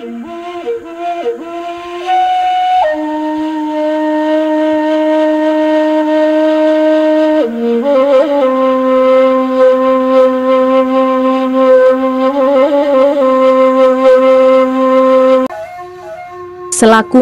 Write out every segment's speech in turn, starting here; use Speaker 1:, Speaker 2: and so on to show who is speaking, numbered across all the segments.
Speaker 1: Selaku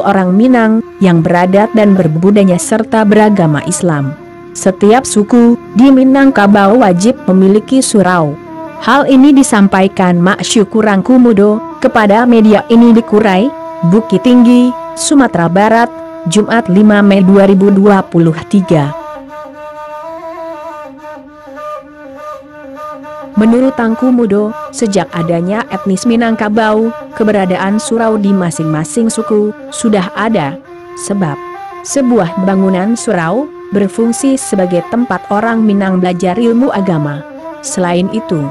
Speaker 1: orang Minang yang beradat dan berbudaya serta beragama Islam, setiap suku di Minangkabau wajib memiliki surau. Hal ini disampaikan Mak Syukurang Kumudo kepada media ini di Kurai, Bukit Tinggi, Sumatera Barat, Jumat 5 Mei 2023. Menurut Tangku Mudo, sejak adanya etnis Minangkabau, keberadaan surau di masing-masing suku sudah ada. Sebab, sebuah bangunan surau berfungsi sebagai tempat orang Minang belajar ilmu agama. Selain itu,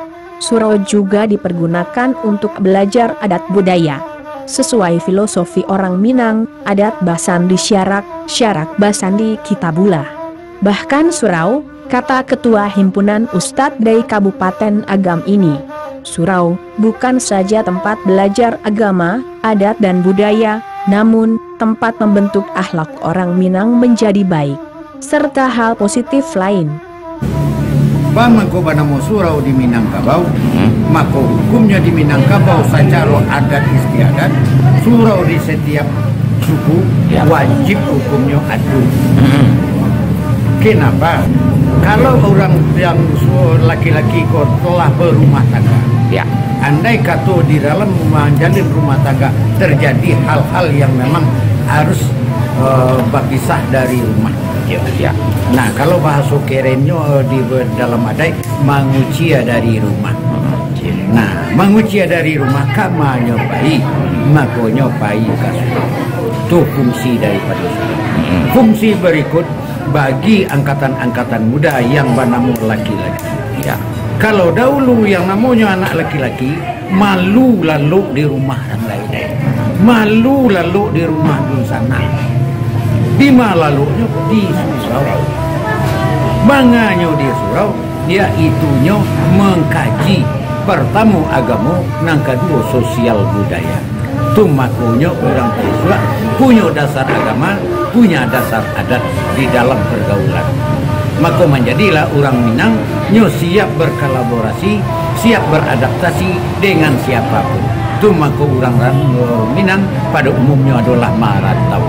Speaker 1: surau juga dipergunakan untuk belajar adat budaya. Sesuai filosofi orang Minang, adat Basandi Syarak, Syarak Basandi Kitabullah. Bahkan surau, kata Ketua Himpunan Ustadz dari Kabupaten Agam ini, surau bukan saja tempat belajar agama, adat dan budaya, namun tempat membentuk akhlak orang Minang menjadi baik, serta hal positif lain.
Speaker 2: Mako banamo surau di Minangkabau, mako hukumnya di Minangkabau secara adat istiadat, surau di setiap suku wajib hukumnya adu. Kenapa? Kalau orang yang laki-laki telah berumah tangga, andai kata di dalam menjalin rumah tangga terjadi hal-hal yang memang harus berpisah dari rumah. Nah, kalau bahasa kerennya di dalam adat mangucia dari rumah. Nah, mangucia dari rumah kama nyopai, maka nyopai kasur. Itu fungsi daripada surau. Fungsi berikut bagi angkatan-angkatan muda yang bernama laki-laki. Kalau dahulu yang namanya anak laki-laki malu lalu di rumah orang lain, malu lalu di rumah di sana. Di mana lalunya di surau. Manganya di surau, dia itunya mengkaji pertama agama, nang kedua sosial budaya. Itu makanya orang Tionghoa punya dasar agama, punya dasar adat di dalam pergaulan. Maka menjadilah orang Minang nyo siap berkolaborasi, siap beradaptasi dengan siapapun. Itu maka orang Minang pada umumnya adalah marantau.